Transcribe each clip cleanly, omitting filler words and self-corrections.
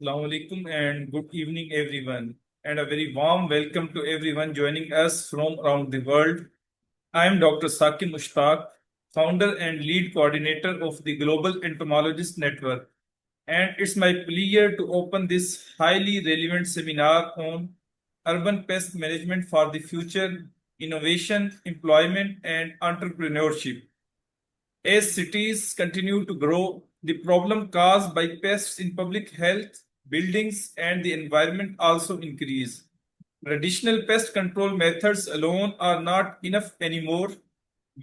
Assalamu alaikum and good evening, everyone, and a very warm welcome to everyone joining us from around the world. I am Dr. Saki Mushtaq, founder and lead coordinator of the Global Entomologists Network, and it's my pleasure to open this highly relevant seminar on urban pest management for the future, innovation, employment, and entrepreneurship. As cities continue to grow, the problem caused by pests in public health, buildings, and the environment also increase. Traditional pest control methods alone are not enough anymore.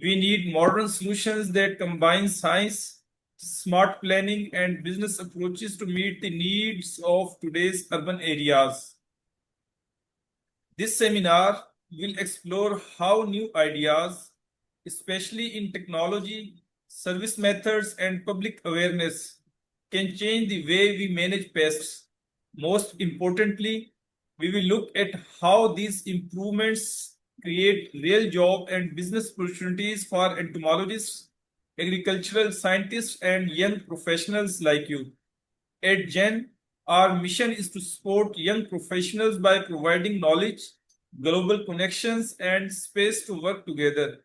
We need modern solutions that combine science, smart planning, and business approaches to meet the needs of today's urban areas. This seminar will explore how new ideas, especially in technology, service methods, and public awareness, can change the way we manage pests. Most importantly, we will look at how these improvements create real job and business opportunities for entomologists, agricultural scientists, and young professionals like you. At Gen, our mission is to support young professionals by providing knowledge, global connections, and space to work together.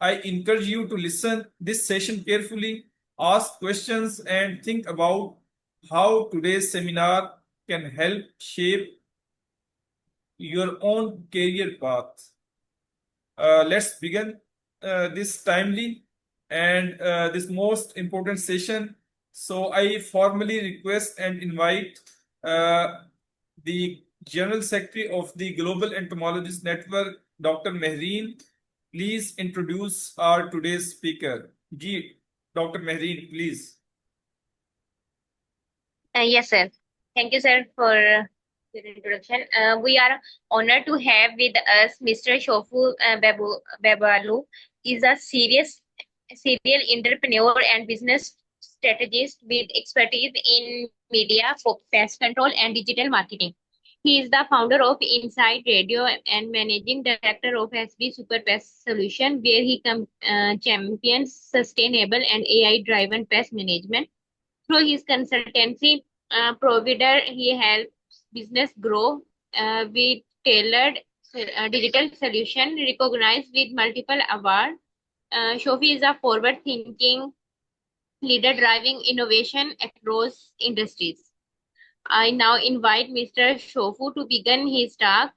I encourage you to listen this session carefully, ask questions, and think about how today's seminar can help shape your own career path. Let's begin this timely and this most important session. So I formally request and invite the General Secretary of the Global Entomologists Network, Dr. Mehreen. Please introduce our today's speaker. Ji, Dr. Mehreen, please. Yes, sir. Thank you, sir, for your introduction. We are honored to have with us Mr. Shofu Babalu. Is a serial entrepreneur and business strategist with expertise in media, pest control, and digital marketing. He is the founder of Inside Radio and managing director of SB Super Pest Solution, where he champions sustainable and AI-driven pest management. Through his consultancy provider, he helps business grow with tailored digital solution recognized with multiple awards. Shofi is a forward-thinking leader driving innovation across industries. I now invite Mr. Shofu to begin his talk.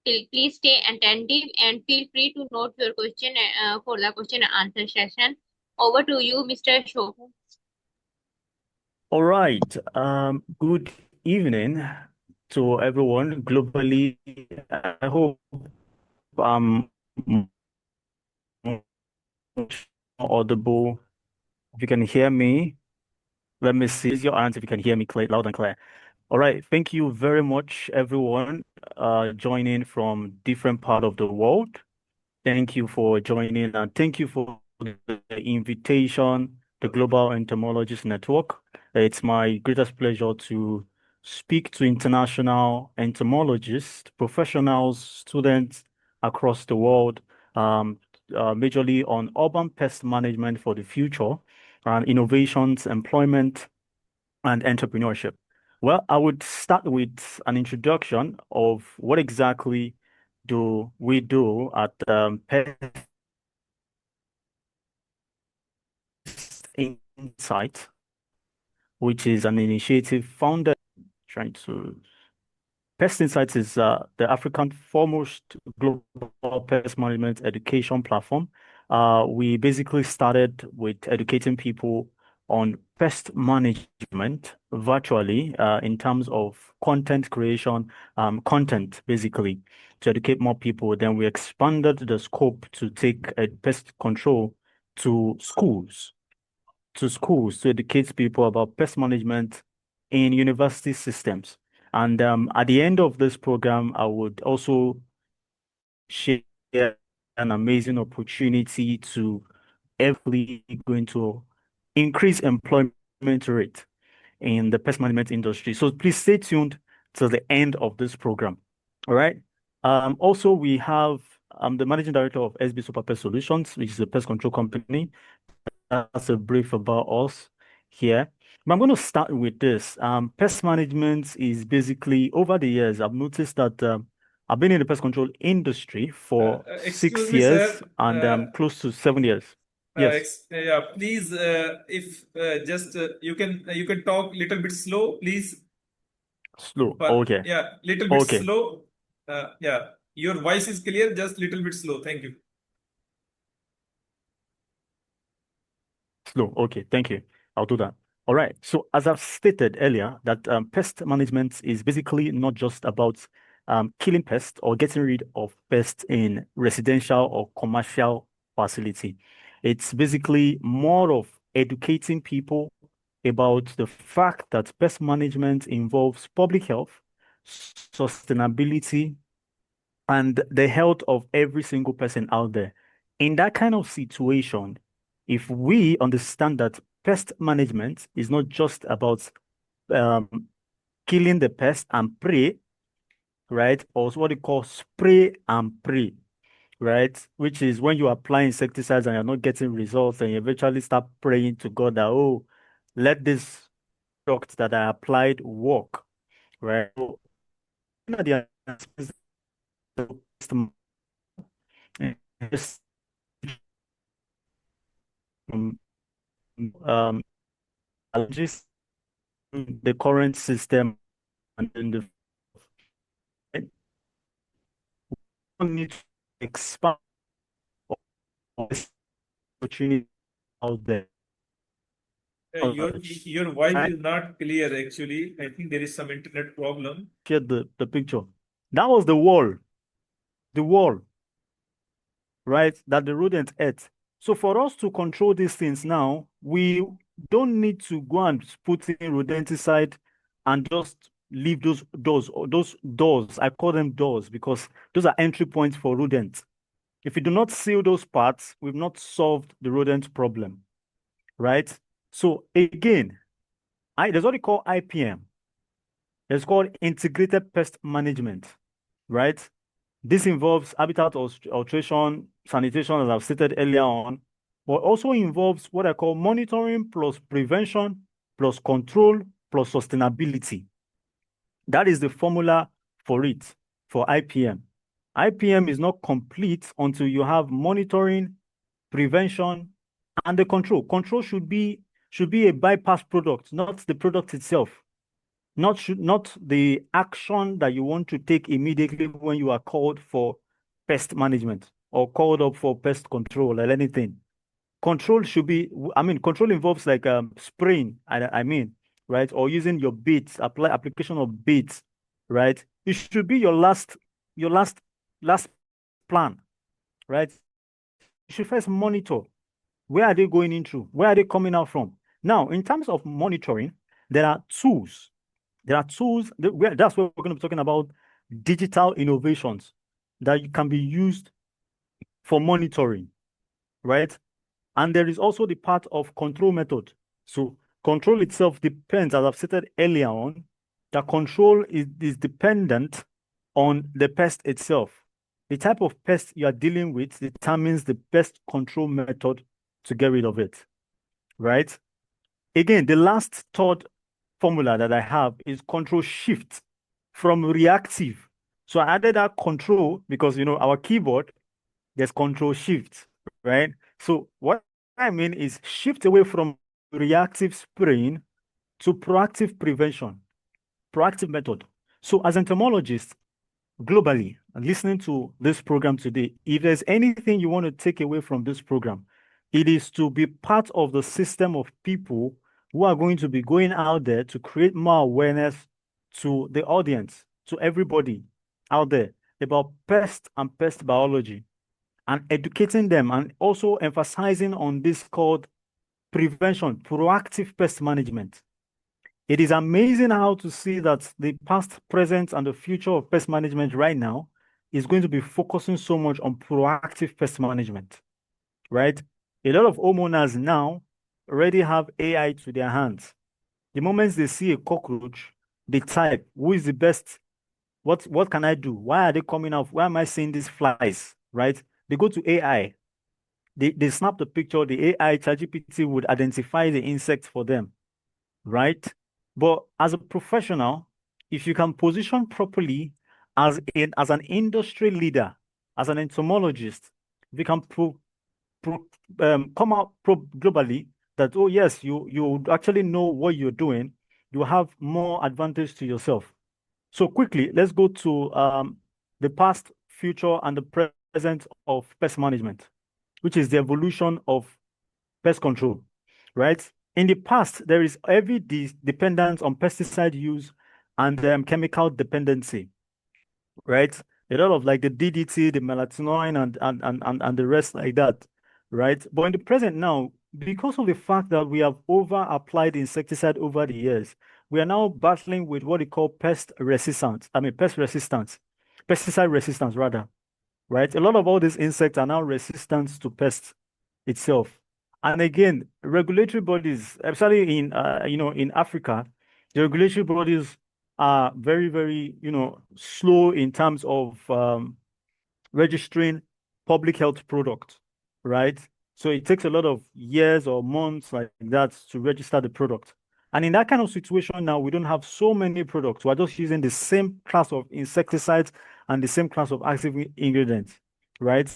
Please stay attentive and feel free to note your question for the question and answer session. Over to you, Mr. Shofu. All right. Good evening to everyone globally. I hope I'm audible. If you can hear me, let me see. Raise your hands if you can hear me loud and clear. All right. Thank you very much, everyone, joining from different part of the world. Thank you for joining and thank you for the invitation, the Global Entomologists Network. It's my greatest pleasure to speak to international entomologists, professionals, students across the world, majorly on urban pest management for the future, and innovations, employment, and entrepreneurship. Well, I would start with an introduction of what exactly do we do at Pest Insight, which is an initiative founded trying to Pest Insights is the African foremost global pest management education platform. We basically started with educating people on pest management virtually in terms of content creation, content basically to educate more people. Then we expanded the scope to take pest control to schools, to educate people about pest management in university systems. And at the end of this program, I would also share an amazing opportunity to every going to increase employment rate in the pest management industry. So please stay tuned till the end of this program. All right. Also, we have the managing director of SB Super Pest Solutions, which is a pest control company. That's a brief about us. here. But I'm going to start with this. Pest management is basically, over the years, I've noticed that I've been in the pest control industry for Excuse 6 me, years sir. and close to 7 years. Yes, Yeah, please, if just you can talk little bit slow, please. slow. But Okay. yeah, little bit Okay. slow. Yeah, your voice is clear, just little bit slow. Thank you. Slow. Okay. Thank you. I'll do that. All right. So as I've stated earlier, that pest management is basically not just about killing pests or getting rid of pests in residential or commercial facility. It's basically more of educating people about the fact that pest management involves public health, sustainability, and the health of every single person out there. In that kind of situation, if we understand that pest management is not just about um, killing the pest and prey, right? Or what they call spray and pray, right? Which is when you apply insecticides and you're not getting results, and you eventually start praying to God that, oh, let this product that I applied work, right? So, the aspects of pest just um, um, allergies, the current system, and then the need to expand this opportunity out there. Your voice I is not clear actually. I think there is some internet problem. shared the picture. That was the wall, right? That the rodent ate. So for us to control these things now, we don't need to go and put in rodenticide and just leave those doors. I call them doors because those are entry points for rodents. If we do not seal those parts, we've not solved the rodent problem, right? So again, there's what we call IPM. It's called integrated pest management, right? This involves habitat alteration, sanitation, as I've stated earlier on, but also involves what I call monitoring plus prevention plus control plus sustainability. That is the formula for it, for IPM. IPM is not complete until you have monitoring, prevention, and the control. Control should be a bypass product, not the product itself. Not the action that you want to take immediately when you are called for pest management or called up for pest control or anything. Control should be, I mean, control involves like spraying, I mean, right? Or using your baits, application of baits, right? It should be your last plan, right? You should first monitor where are they going into, where are they coming out from. Now, in terms of monitoring, there are tools. That's what we're going to be talking about, digital innovations that can be used for monitoring, right? And there is also the part of control method. So control itself depends, as I've stated earlier on, that control is dependent on the pest itself. The type of pest you are dealing with determines the best control method to get rid of it, right? Again, the last third formula that I have is control shift from reactive. So I added that control because, our keyboard, there's control shift, right? So what I mean is shift away from reactive spraying to proactive prevention, proactive method. So as entomologists globally, and listening to this program today, if there's anything you want to take away from this program, it is to be part of the system of people who are going to be going out there to create more awareness to the audience, to everybody out there about pest and pest biology, and educating them, and also emphasizing on this called prevention, proactive pest management. It is amazing how to see that the past, present, and the future of pest management right now is going to be focusing so much on proactive pest management, right? A lot of homeowners now already have AI to their hands. The moment they see a cockroach, they type, who is the best? What can I do? Why are they coming out? Why am I seeing these flies, right? They go to AI. They snap the picture, the AI, ChatGPT would identify the insect for them. right? But as a professional, if you can position properly as an industry leader, as an entomologist, if you can pro, come out globally that, oh yes, you actually know what you're doing, you have more advantage to yourself. So quickly, let's go to the past, future, and the present of pest management, which is the evolution of pest control, right? In the past, there is heavy dependence on pesticide use and chemical dependency, right? A lot of like the DDT, the melatonin, and the rest like that, right? But in the present now, because of the fact that we have over applied insecticide over the years, we are now battling with what we call pest resistance, pesticide resistance rather, right? A lot of all these insects are now resistant to pests itself. And again, regulatory bodies, especially in Africa, the regulatory bodies are very, very, slow in terms of registering public health products, right? So it takes a lot of years or months like that to register the product. And in that kind of situation now, we don't have so many products. We're just using the same class of insecticides and the same class of active ingredients, right?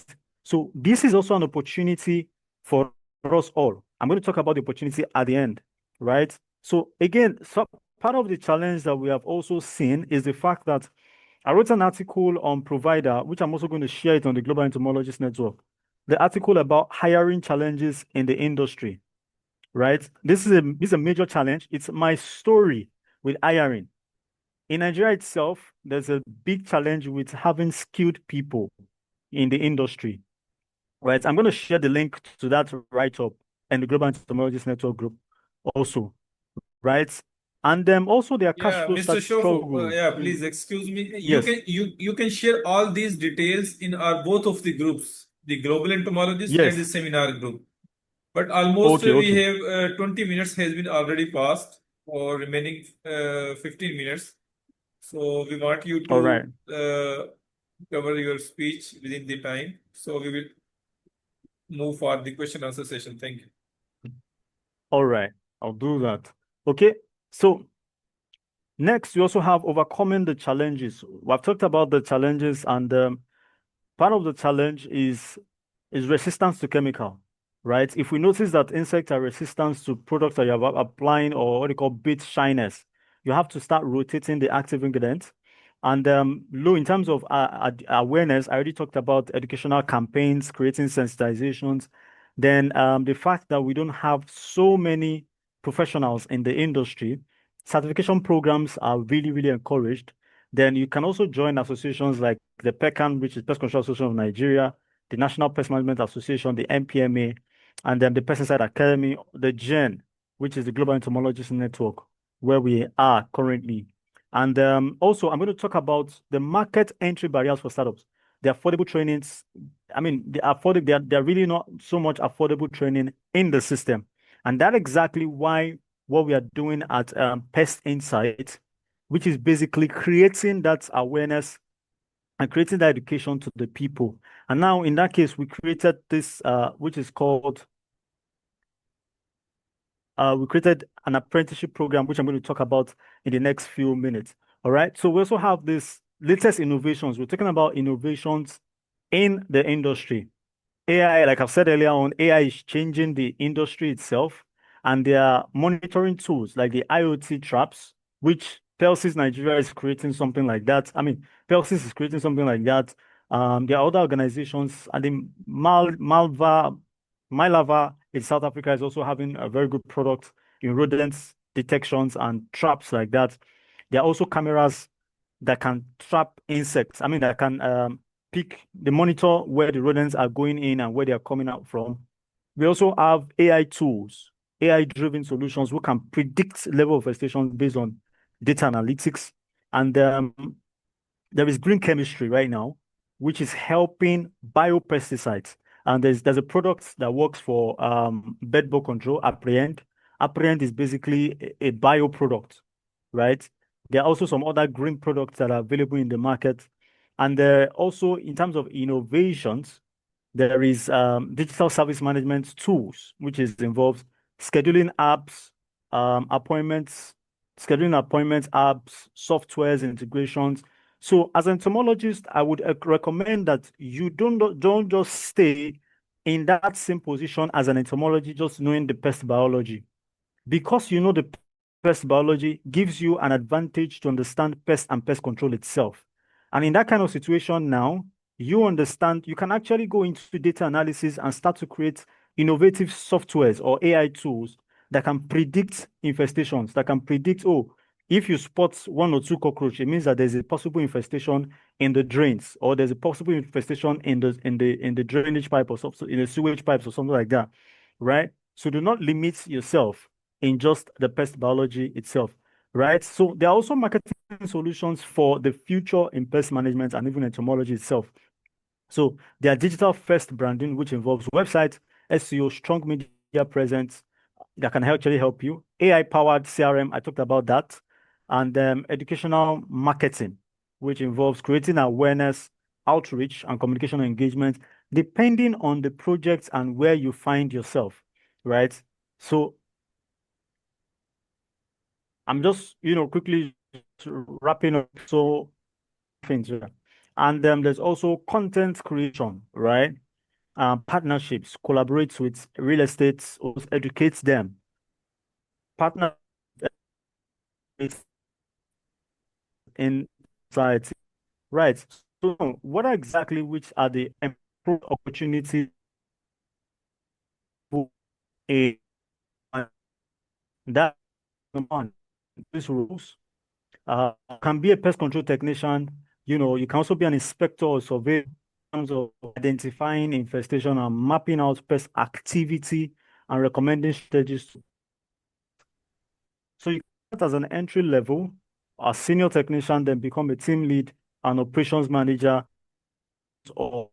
So this is also an opportunity for us all. I'm going to talk about the opportunity at the end, right? So again, part of the challenge that we have also seen is the fact that I wrote an article on Provider, which I'm also going to share it on the Global Entomologists Network. The article about hiring challenges in the industry, right? This is a major challenge. It's my story with hiring. In Nigeria itself, there's a big challenge with having skilled people in the industry, right? I'm going to share the link to that write-up and the Global Entomologists Network group also, right? And also their cash Yeah, flow Mr. Shofu, struggles. yeah, please excuse me. You Yes, can you can share all these details in our both of the groups, the Global Entomologist and the yes. seminar group. But almost Okay, we okay. have 20 minutes has been already passed, or remaining 15 minutes. So we want you All to right. cover your speech within the time. So we will move for the question answer session. Thank you. All right. I'll do that. Okay. So next, we also have overcoming the challenges. We've talked about the challenges, and part of the challenge is resistance to chemical, right? If we notice that insects are resistant to products that you're applying or what they call bit shyness, you have to start rotating the active ingredients. And low in terms of awareness, I already talked about educational campaigns, creating sensitizations. Then the fact that we don't have so many professionals in the industry, certification programs are really, really encouraged. Then you can also join associations like the PECAN, which is Pest Control Association of Nigeria, the National Pest Management Association, the NPMA, and then the Pesticide Academy, the GEN, which is the Global Entomologists Network, where we are currently. And also, I'm going to talk about the market entry barriers for startups. The affordable trainings, I mean, they're really not so much affordable training in the system. And that's exactly why what we are doing at Pest Insight, which is basically creating that awareness and creating that education to the people. And now, in that case, we created this, which is called, we created an apprenticeship program, which I'm going to talk about in the next few minutes. All right. So we also have this latest innovations. We're talking about innovations in the industry. AI, like I've said earlier on, AI is changing the industry itself, and there are monitoring tools like the IoT traps, which Pelsis Nigeria is creating something like that. I mean, Pelsis is creating something like that. There are other organizations, and the Mylava in South Africa is also having a very good product in rodents detections and traps like that. There are also cameras that can trap insects. I mean, that can they monitor where the rodents are going in and where they are coming out from. We also have AI tools, AI-driven solutions who can predict level of infestation based on data analytics. And there is green chemistry right now, which is helping biopesticides. And there's a product that works for bedbug control, Apprehend. Apprehend is basically a bio product, right? There are also some other green products that are available in the market. And there also, in terms of innovations, there is digital service management tools, which is involves scheduling apps, appointments, scheduling appointments, apps, softwares, integrations. So as an entomologist, I would recommend that you don't just stay in that same position as an entomologist, just knowing the pest biology. Because you know the pest biology gives you an advantage to understand pest and pest control itself. And in that kind of situation now, you understand, you can actually go into data analysis and start to create innovative softwares or AI tools that can predict infestations, that can predict, oh, if you spot one or two cockroach, it means that there's a possible infestation in the drains, or there's a possible infestation in the drainage pipe or something, in the sewage pipes or something like that, right? So do not limit yourself in just the pest biology itself, right? So there are also marketing solutions for the future in pest management and even entomology itself. So there are digital first branding, which involves websites, SEO, strong media presence that can actually help you. AI-powered CRM, I talked about that. And educational marketing, which involves creating awareness, outreach, and communication engagement, depending on the project and where you find yourself, right? So I'm just, quickly wrapping up. So things, yeah. And there's also content creation, right? Partnerships, collaborates with real estate, educates them. Partner in society, right? So what exactly which are the improved opportunities for a that number one, these rules can be a pest control technician. You can also be an inspector or surveyor in terms of identifying infestation and mapping out pest activity and recommending strategies. So you start as an entry level, a senior technician, then become a team lead, an operations manager, or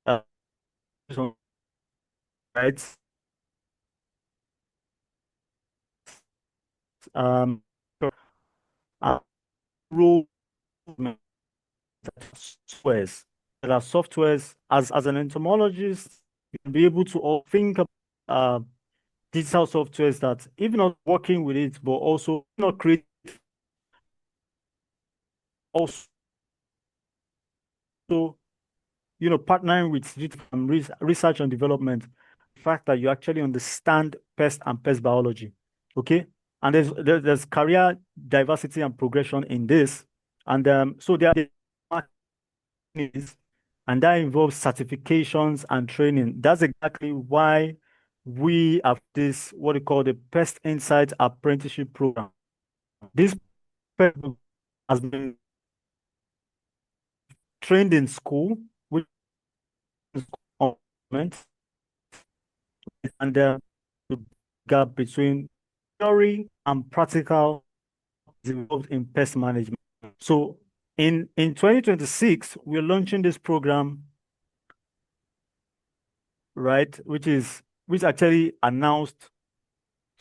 uh, right? Um, uh, role softwares. There are softwares as an entomologist, you'll be able to think about digital softwares that, even not working with it, but also not create also partnering with research and development. The fact that you actually understand pest and pest biology, okay? And there's career diversity and progression in this, and so there are needs, and that involves certifications and training. That's exactly why we have this, what we call the Pest Insight Apprenticeship Program. This program has been trained in school, which is government, and the gap between theory and practical is involved in pest management. So in 2026, we're launching this program, right, which actually announced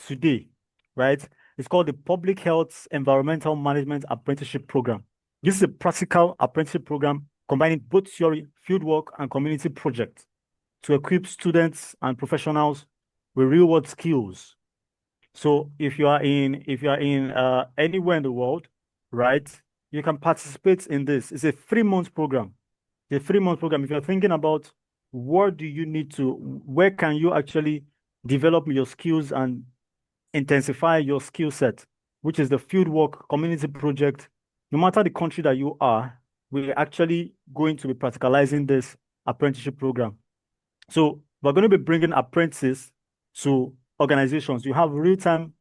today, right? It's called the Public Health Environmental Management Apprenticeship Program. This is a practical apprenticeship program combining both theory, fieldwork, and community projects to equip students and professionals with real-world skills. So if you are in anywhere in the world, right, you can participate in this. It's a 3-month program. It's a 3-month program. If you're thinking about where can you actually develop your skills and intensify your skill set, which is the fieldwork community project. No matter the country that you are, we're actually going to be practicalizing this apprenticeship program. So we're going to be bringing apprentices to organizations. You have real-time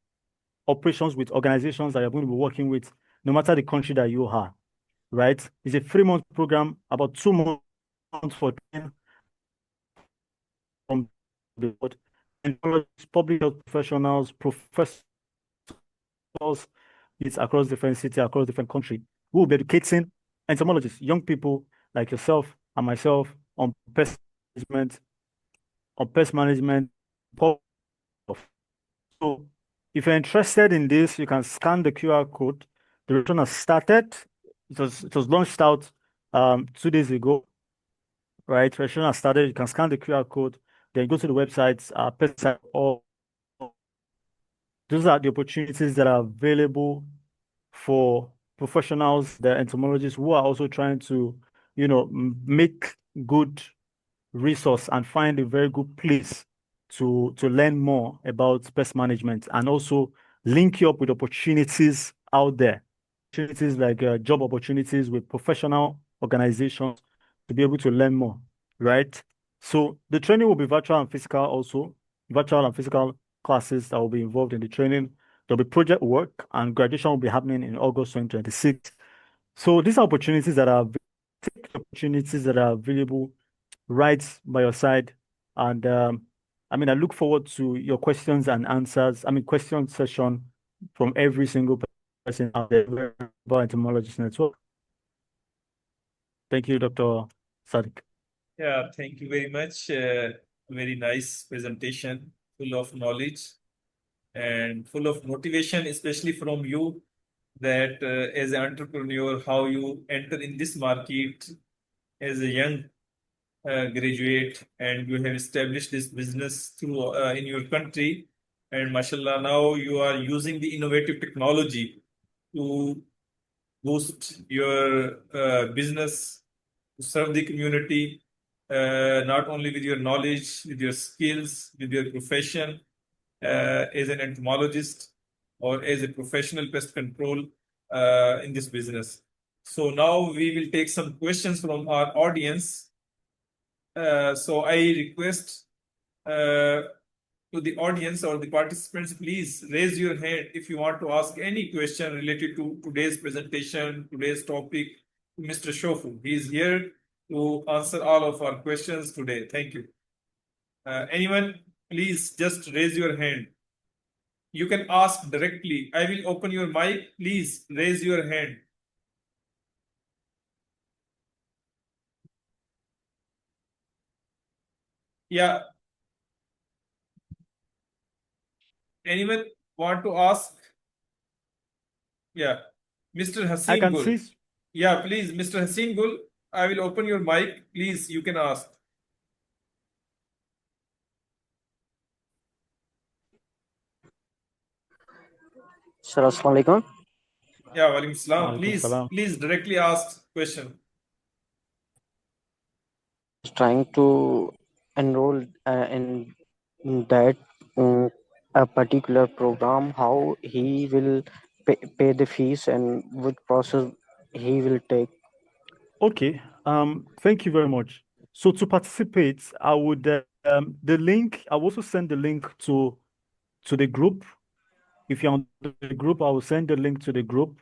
operations with organizations that you're going to be working with, no matter the country that you are, right? It's a 3-month program, about 2 months for training from the board, and public health professionals, professors, it's across different cities, across different countries. We will be educating entomologists, young people like yourself and myself on pest management, So if you're interested in this, you can scan the QR code. The return has started. It was launched out 2 days ago, right? Registration has started. You can scan the QR code, then go to the website, pest or those are the opportunities that are available for professionals, the entomologists who are also trying to, make good resource and find a very good place to learn more about pest management and also link you up with opportunities out there, opportunities like job opportunities with professional organizations to be able to learn more, right? So the training will be virtual and physical also, virtual and physical classes that will be involved in the training. There'll be project work and graduation will be happening in August 2026. So these are opportunities that are available right by your side. And I look forward to your questions and answers. Question session from every single person out there about Entomologists Network. Thank you, Dr. Sadiq. Yeah, thank you very much. Very nice presentation, full of knowledge and full of motivation, especially from you, that as an entrepreneur, how you enter in this market as a young graduate and you have established this business through in your country. And mashallah, now you are using the innovative technology to boost your business, to serve the community, not only with your knowledge, with your skills, with your profession as an entomologist or as a professional pest control in this business. So now we will take some questions from our audience. So I request to the audience or the participants, please raise your hand if you want to ask any question related to today's presentation, today's topic, to Mr. Shofu. He is here to answer all of our questions today. Thank you. Anyone, please just raise your hand. You can ask directly. I will open your mic. Please raise your hand. Yeah. Anyone want to ask? Yeah. Mr. I Haseen can Gul. see. Yeah, please, Mr. Haseen Gul, I will open your mic. Please, you can ask. Sir, Assalamualaikum. Yeah, walaikum salam. Walaikum Please, salam. please directly ask question. Trying to enroll in that a particular program, how he will pay the fees and what process he will take. Okay. Thank you very much. So to participate, I would the link. I will also send the link to the group. If you're on the group, I will send the link to the group.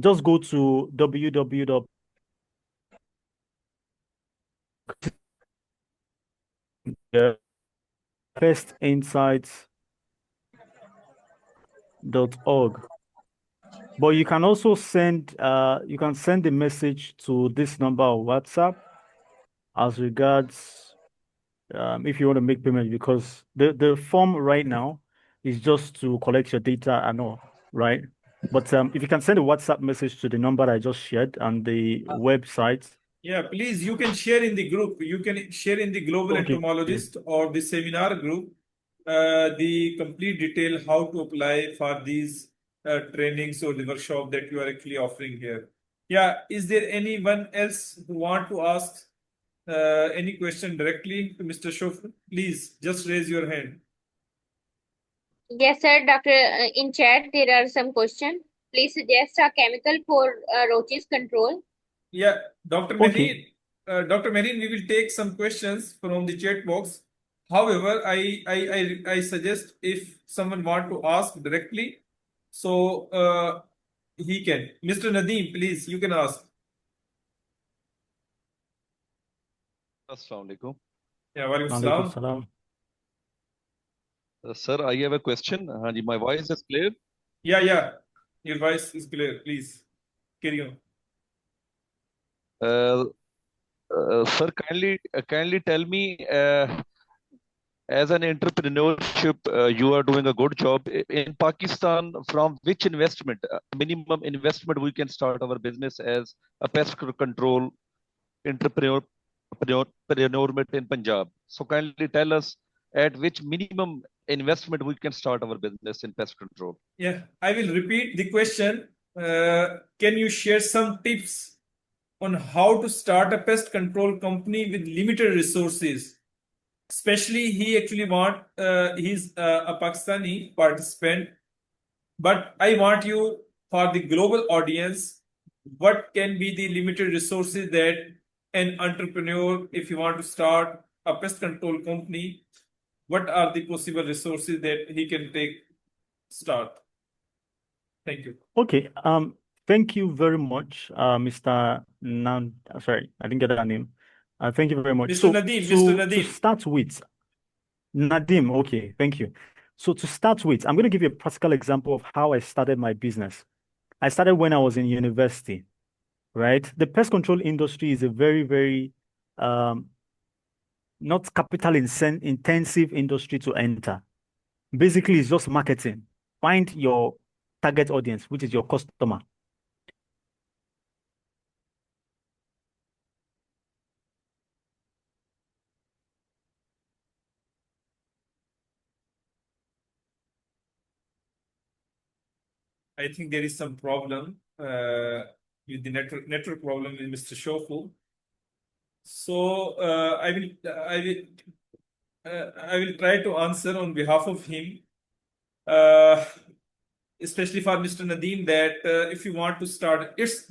Just go to www. pestinsights.org. But you can also send the message to this number on WhatsApp as regards if you want to make payment, because the form right now is just to collect your data and all, right? But if you can send a WhatsApp message to the number I just shared and the website. Yeah, please, you can share in the group. You can share in the Global Okay. Entomologist or the seminar group the complete detail how to apply for these trainings or the workshop that you are actually offering here. Yeah, is there anyone else who want to ask any question directly to Mr. Shofu? Please, just raise your hand. Yes, sir. Doctor, in chat there are some questions. Please suggest a chemical for roaches control. Yeah, Dr. Okay. Mehreen, Dr. Mehreen, we will take some questions from the chat box. However, I suggest if someone want to ask directly, so he can. Mr. Nadeem, please, you can ask. Assalamu alaikum. Yeah, walaikum Alaikum salam. salam. Sir, I have a question. My voice is clear? Yeah, your voice is clear. Please carry on. Sir, kindly tell me, as an entrepreneurship, you are doing a good job in Pakistan. From which investment, minimum investment, we can start our business as a pest control entrepreneur in Punjab? So kindly tell us at which minimum investment we can start our business in pest control? Yeah, I will repeat the question. Can you share some tips on how to start a pest control company with limited resources? Especially, he actually he's a Pakistani participant, but I want you for the global audience. What can be the limited resources that an entrepreneur, if you want to start a pest control company, what are the possible resources that he can start? Thank you. Okay. Thank you very much, Mr. Sorry, I didn't get that name. Thank you very much. Mr. So, Nadeem, to Mr. Nadeem. start with, Nadim, okay, thank you. So to start with, I'm going to give you a practical example of how I started my business. I started when I was in university, right? The pest control industry is a very, very not capital intensive industry to enter. Basically, it's just marketing. Find your target audience, which is your customer. I think there is some problem with the network problem with Mr. Shofu. So I will try to answer on behalf of him, especially for Mr. Nadeem, that if you want to start, it's